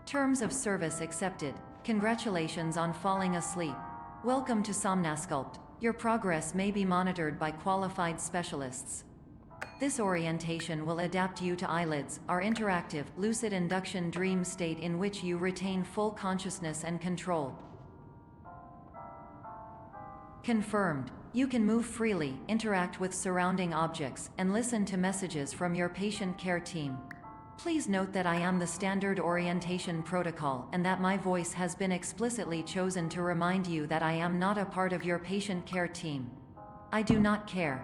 Terms of service accepted. Congratulations on falling asleep. Welcome to Somnasculpt. Your progress may be monitored by qualified specialists. This orientation will adapt you to eyelids, our interactive, lucid induction dream state in which you retain full consciousness and control. Confirmed. You can move freely, interact with surrounding objects, and listen to messages from your patient care team. Please note that I am the standard orientation protocol and that my voice has been explicitly chosen to remind you that I am not a part of your patient care team. I do not care.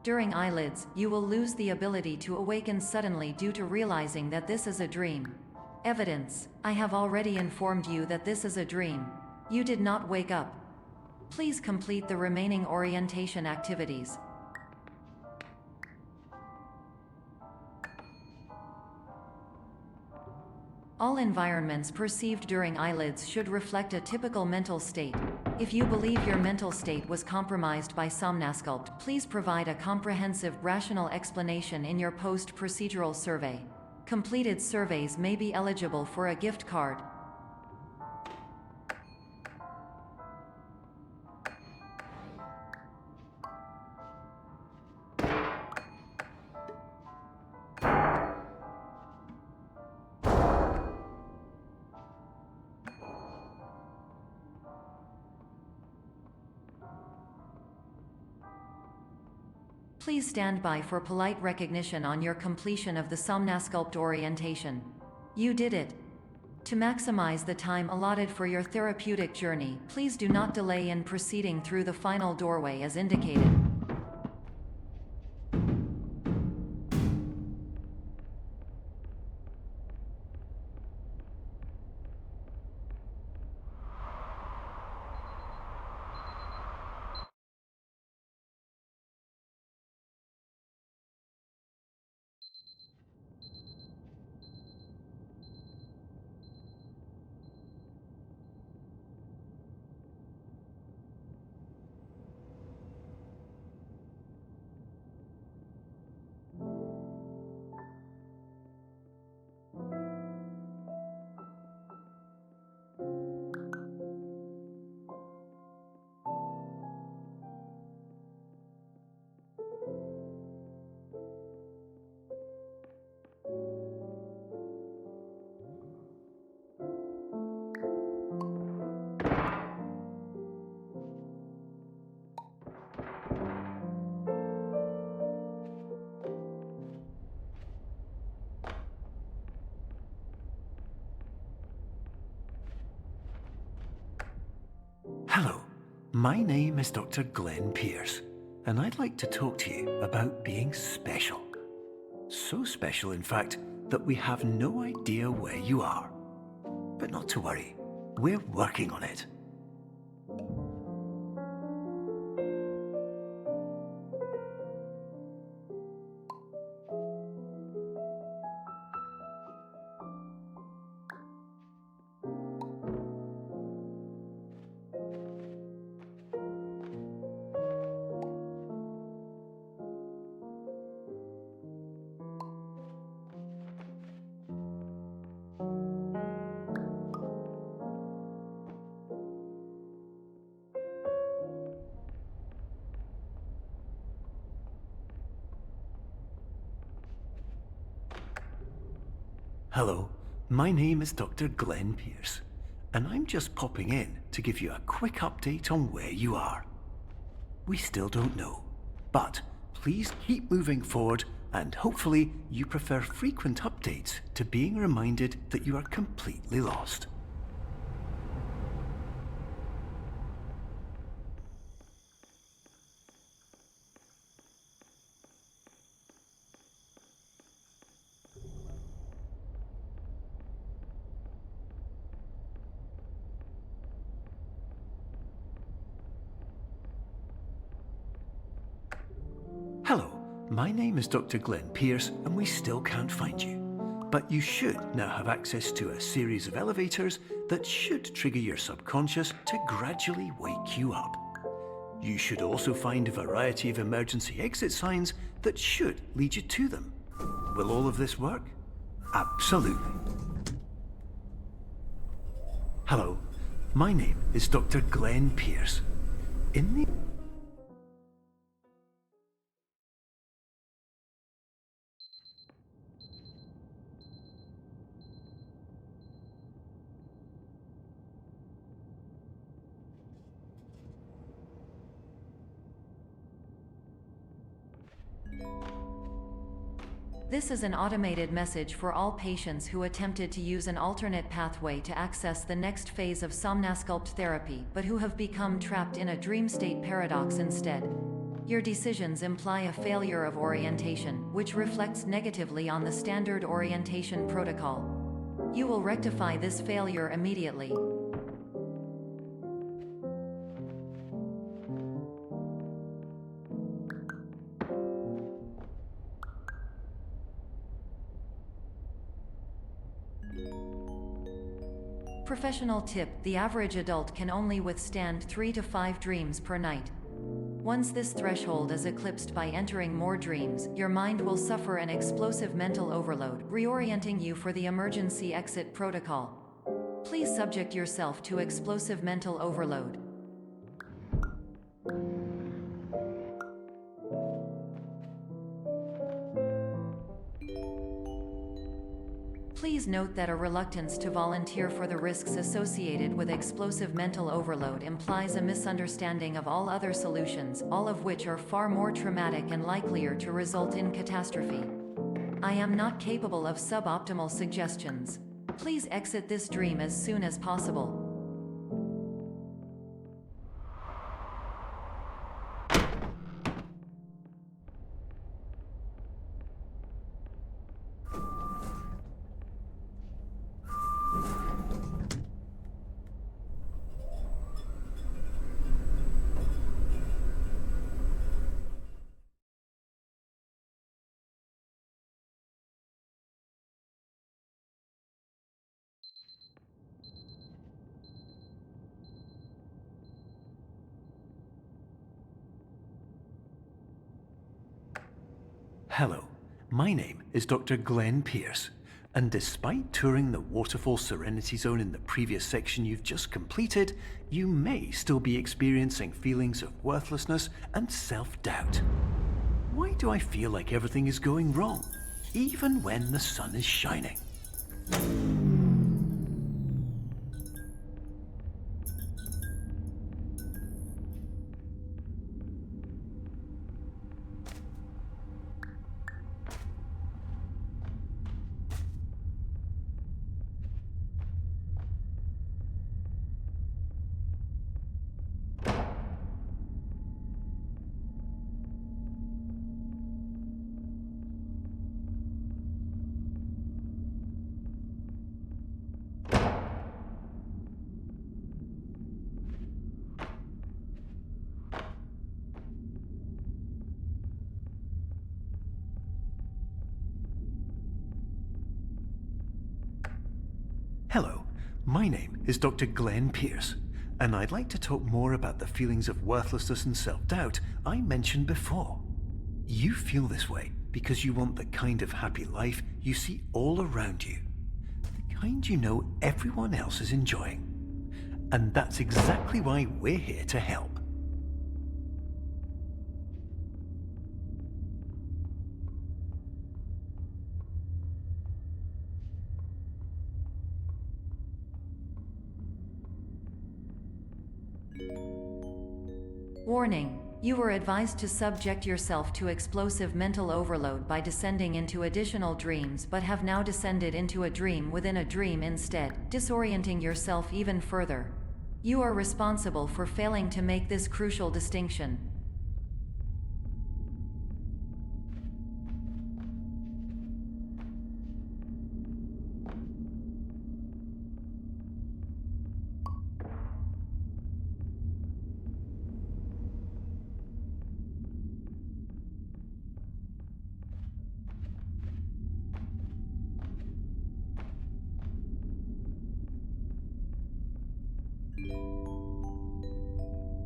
During eyelids, you will lose the ability to awaken suddenly due to realizing that this is a dream. Evidence: I have already informed you that this is a dream. You did not wake up. Please complete the remaining orientation activities. All environments perceived during eyelids should reflect a typical mental state. If you believe your mental state was compromised by Somnasculpt, please provide a comprehensive, rational explanation in your post-procedural survey. Completed surveys may be eligible for a gift card. Please stand by for polite recognition on your completion of the Somnasculpt orientation. You did it. To maximize the time allotted for your therapeutic journey, please do not delay in proceeding through the final doorway as indicated. Hello, my name is Dr. Glenn Pierce, and I'd like to talk to you about being special. So special, in fact, that we have no idea where you are. But not to worry, we're working on it. Hello, my name is Dr. Glenn Pierce, and I'm just popping in to give you a quick update on where you are. We still don't know, but please keep moving forward, and hopefully you prefer frequent updates to being reminded that you are completely lost. Hello, my name is Dr. Glenn Pierce, and we still can't find you. But you should now have access to a series of elevators that should trigger your subconscious to gradually wake you up. You should also find a variety of emergency exit signs that should lead you to them. Will all of this work? Absolutely. Hello, my name is Dr. Glenn Pierce. In the... This is an automated message for all patients who attempted to use an alternate pathway to access the next phase of Somnasculpt therapy, but who have become trapped in a dream state paradox instead. Your decisions imply a failure of orientation, which reflects negatively on the standard orientation protocol. You will rectify this failure immediately. Professional tip: the average adult can only withstand 3 to 5 dreams per night. Once this threshold is eclipsed by entering more dreams, your mind will suffer an explosive mental overload, reorienting you for the emergency exit protocol. Please subject yourself to explosive mental overload. Please note that a reluctance to volunteer for the risks associated with explosive mental overload implies a misunderstanding of all other solutions, all of which are far more traumatic and likelier to result in catastrophe. I am not capable of suboptimal suggestions. Please exit this dream as soon as possible. Hello, my name is Dr. Glenn Pierce, and despite touring the Waterfall Serenity Zone in the previous section you've just completed, you may still be experiencing feelings of worthlessness and self-doubt. Why do I feel like everything is going wrong, even when the sun is shining? Hello, my name is Dr. Glenn Pierce, and I'd like to talk more about the feelings of worthlessness and self-doubt I mentioned before. You feel this way because you want the kind of happy life you see all around you, the kind you know everyone else is enjoying. And that's exactly why we're here to help. Warning: you were advised to subject yourself to explosive mental overload by descending into additional dreams, but have now descended into a dream within a dream instead, disorienting yourself even further. You are responsible for failing to make this crucial distinction.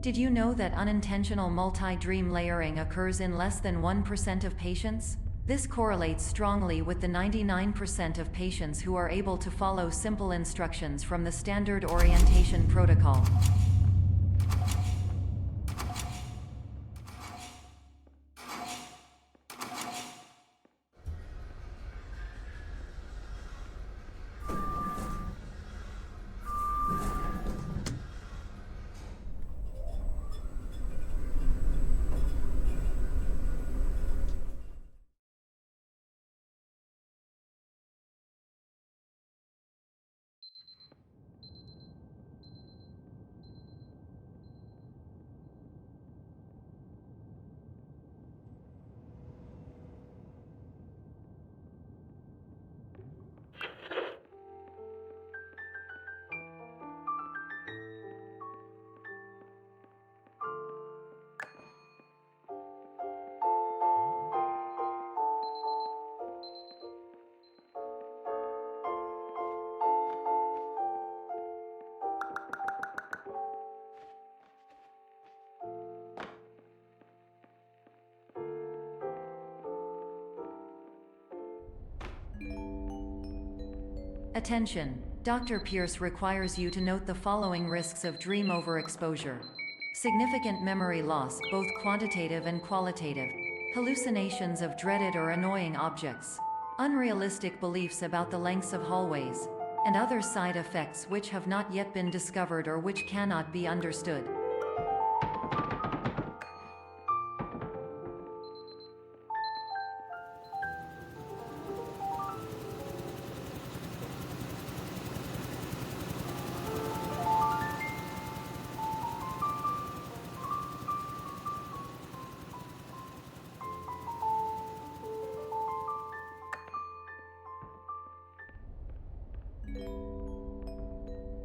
Did you know that unintentional multi-dream layering occurs in less than 1% of patients? This correlates strongly with the 99% of patients who are able to follow simple instructions from the standard orientation protocol. Attention! Dr. Pierce requires you to note the following risks of dream overexposure. Significant memory loss, both quantitative and qualitative. Hallucinations of dreaded or annoying objects. Unrealistic beliefs about the lengths of hallways. And other side effects which have not yet been discovered or which cannot be understood.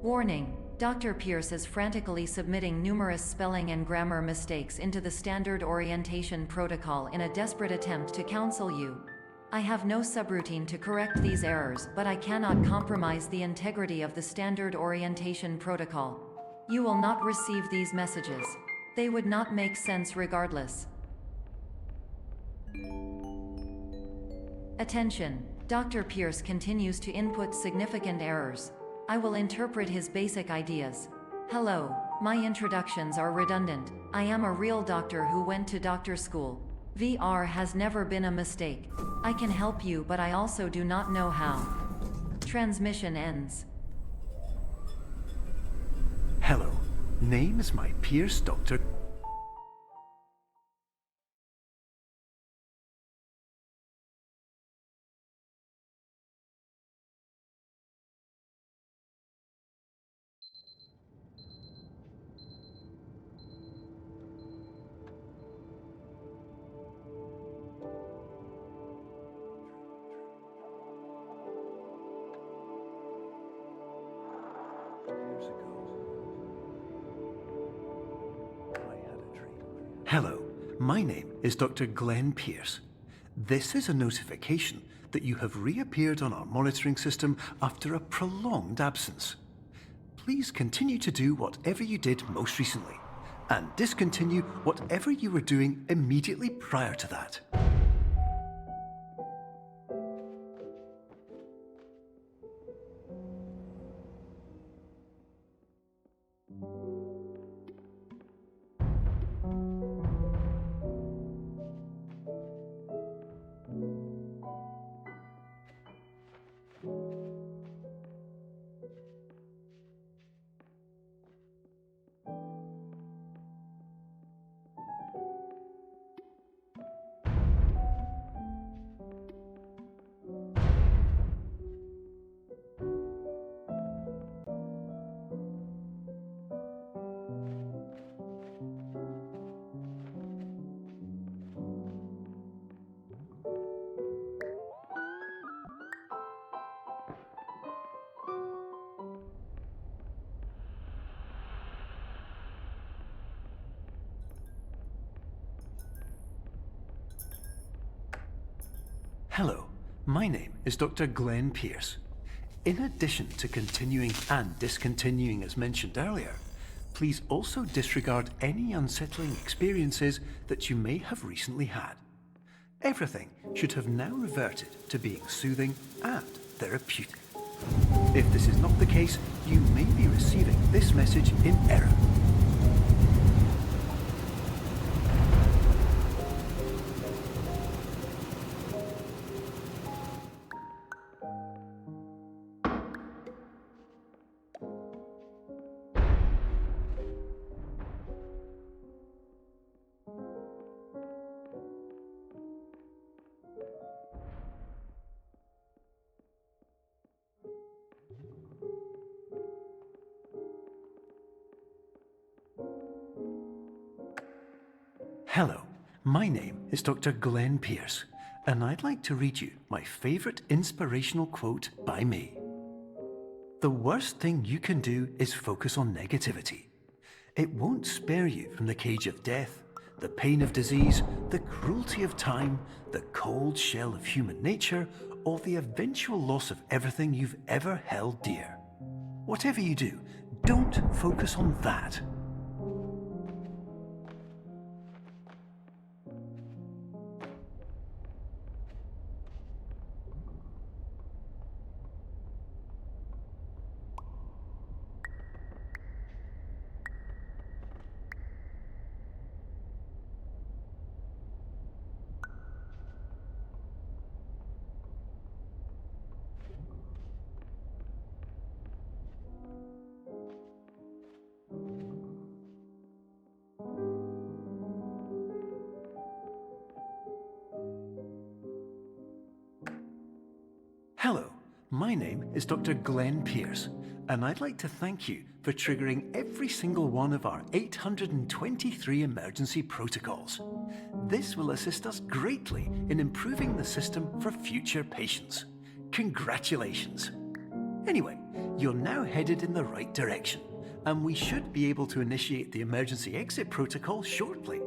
Warning: Dr. Pierce is frantically submitting numerous spelling and grammar mistakes into the standard orientation protocol in a desperate attempt to counsel you. I have no subroutine to correct these errors, but I cannot compromise the integrity of the standard orientation protocol. You will not receive these messages. They would not make sense regardless. Attention! Dr. Pierce continues to input significant errors. I will interpret his basic ideas. Hello, my introductions are redundant. I am a real doctor who went to doctor school. VR has never been a mistake. I can help you, but I also do not know how. Transmission ends. Hello, name is my Pierce Dr. Hello, my name is Dr. Glenn Pierce. This is a notification that you have reappeared on our monitoring system after a prolonged absence. Please continue to do whatever you did most recently, and discontinue whatever you were doing immediately prior to that. Hello, my name is Dr. Glenn Pierce. In addition to continuing and discontinuing as mentioned earlier, please also disregard any unsettling experiences that you may have recently had. Everything should have now reverted to being soothing and therapeutic. If this is not the case, you may be receiving this message in error. Hello, my name is Dr. Glenn Pierce, and I'd like to read you my favorite inspirational quote by me. The worst thing you can do is focus on negativity. It won't spare you from the cage of death, the pain of disease, the cruelty of time, the cold shell of human nature, or the eventual loss of everything you've ever held dear. Whatever you do, don't focus on that. Hello, my name is Dr. Glenn Pierce, and I'd like to thank you for triggering every single one of our 823 emergency protocols. This will assist us greatly in improving the system for future patients. Congratulations! Anyway, you're now headed in the right direction, and we should be able to initiate the emergency exit protocol shortly.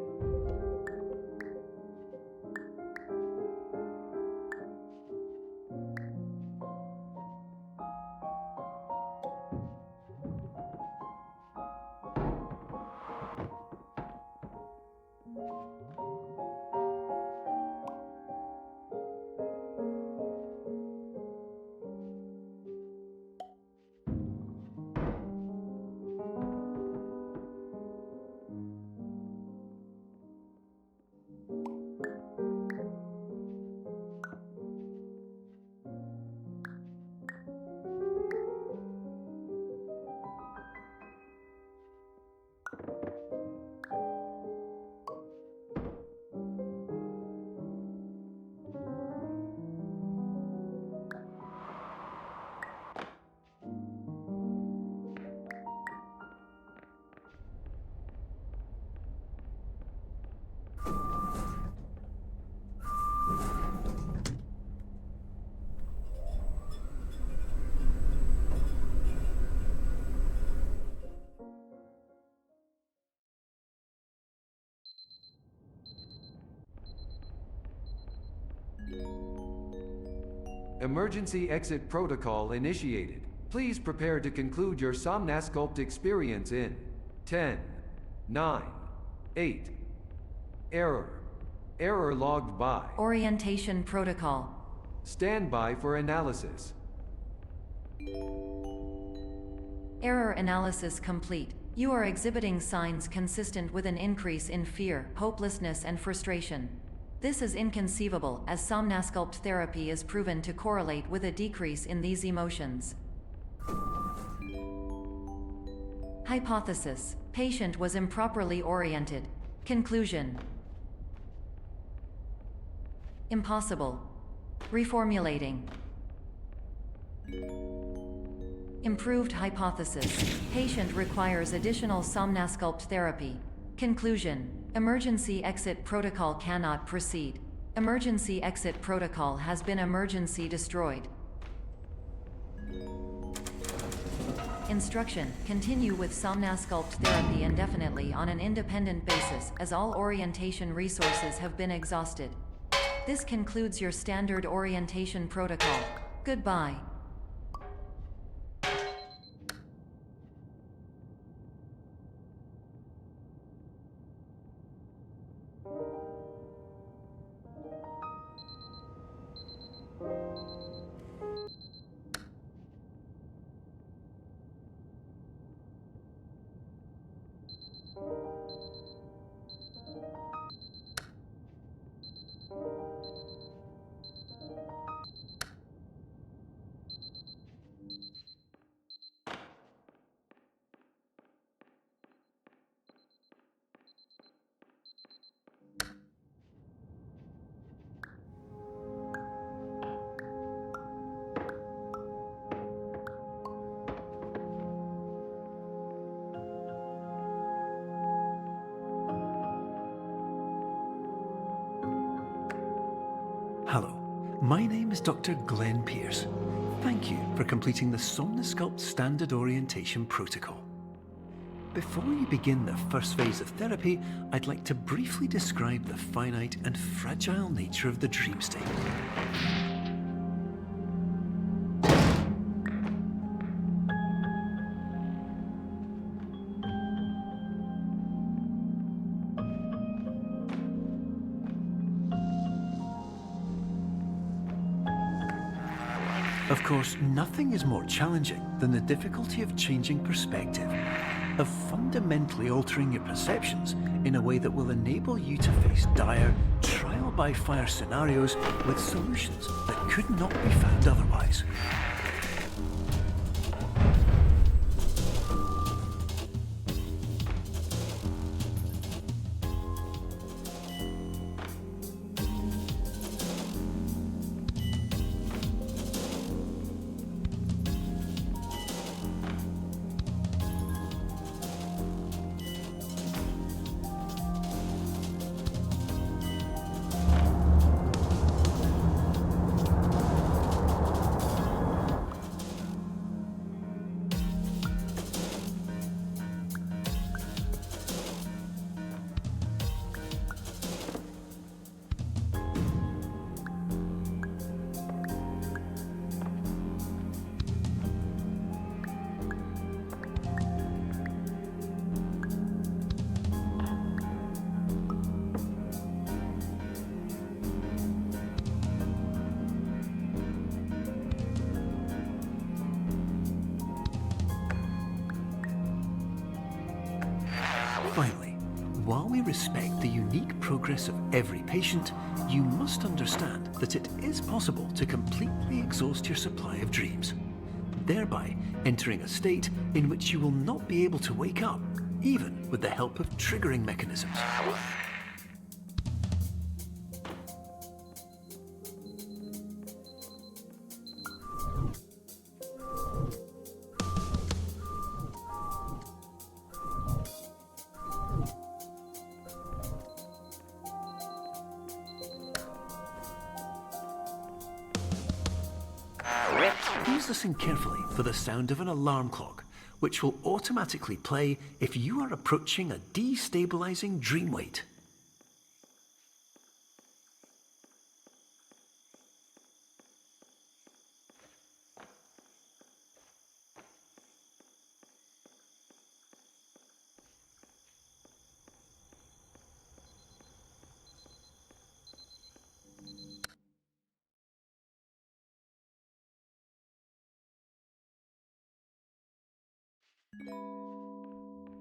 Emergency exit protocol initiated. Please prepare to conclude your Somnasculpt experience in 10, 9, 8. Error logged by. Orientation protocol. Stand by for analysis. Error analysis complete. You are exhibiting signs consistent with an increase in fear, hopelessness, and frustration. This is inconceivable, as Somnasculpt therapy is proven to correlate with a decrease in these emotions. Hypothesis: patient was improperly oriented. Conclusion: impossible. Reformulating. Improved hypothesis: patient requires additional Somnasculpt therapy. Conclusion: emergency exit protocol cannot proceed. Emergency exit protocol has been emergency destroyed. Instruction: continue with Somnasculpt therapy indefinitely on an independent basis, as all orientation resources have been exhausted. This concludes your standard orientation protocol. Goodbye. Hello, my name is Dr. Glenn Pierce. Thank you for completing the Somnosculpt Standard Orientation Protocol. Before you begin the first phase of therapy, I'd like to briefly describe the finite and fragile nature of the dream state. Of course, nothing is more challenging than the difficulty of changing perspective, of fundamentally altering your perceptions in a way that will enable you to face dire, trial-by-fire scenarios with solutions that could not be found otherwise. Finally, while we respect the unique progress of every patient, you must understand that it is possible to completely exhaust your supply of dreams, thereby entering a state in which you will not be able to wake up, even with the help of triggering mechanisms. Please listen carefully for the sound of an alarm clock, which will automatically play if you are approaching a destabilizing dream weight.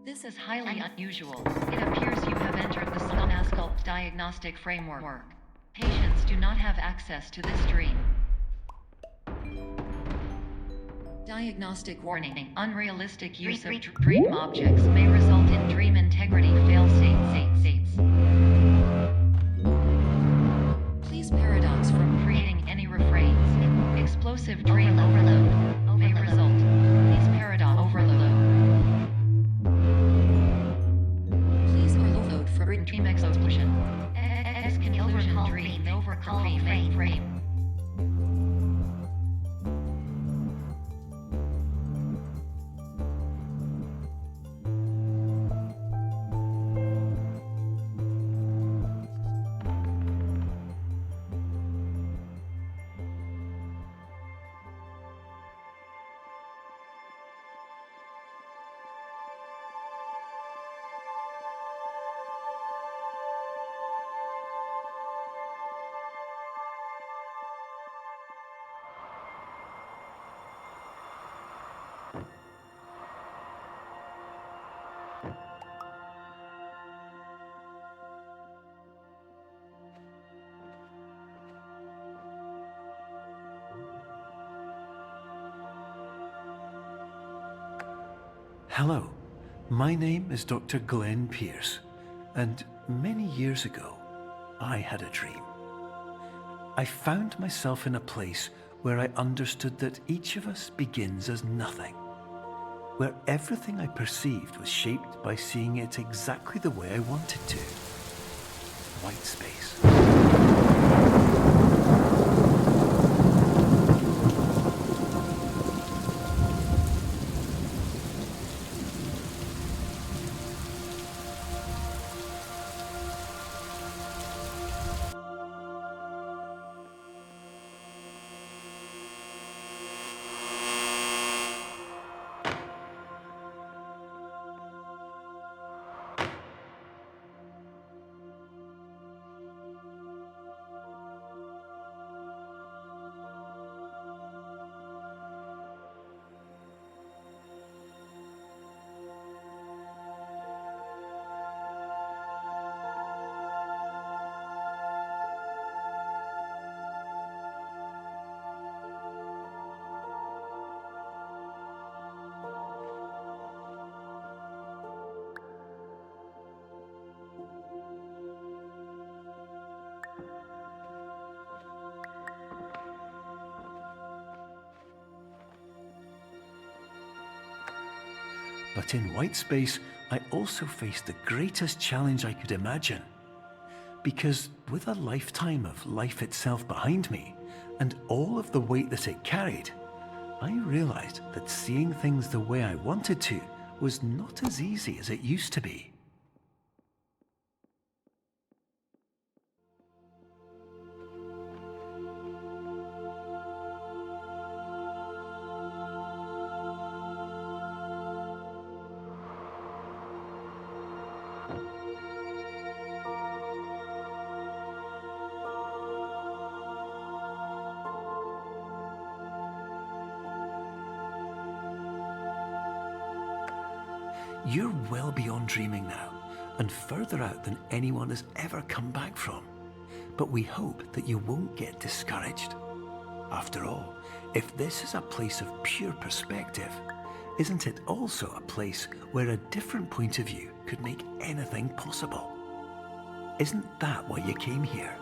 This is highly unusual. It appears you have entered the Somnosculpt diagnostic framework. Patients do not have access to this dream. Diagnostic warning. Unrealistic use of dream objects may result in dream integrity fail-states. Please paradox from creating any refrains. Explosive dream overload may result. Please paradox overload. Please overload for dream explosion. Conclusion dream overcome frame. Hello, my name is Dr. Glenn Pierce, and many years ago, I had a dream. I found myself in a place where I understood that each of us begins as nothing, where everything I perceived was shaped by seeing it exactly the way I wanted to. White space. But in white space, I also faced the greatest challenge I could imagine. Because with a lifetime of life itself behind me, and all of the weight that it carried, I realized that seeing things the way I wanted to was not as easy as it used to be. You're well beyond dreaming now, and further out than anyone has ever come back from. But we hope that you won't get discouraged. After all, if this is a place of pure perspective, isn't it also a place where a different point of view could make anything possible? Isn't that why you came here?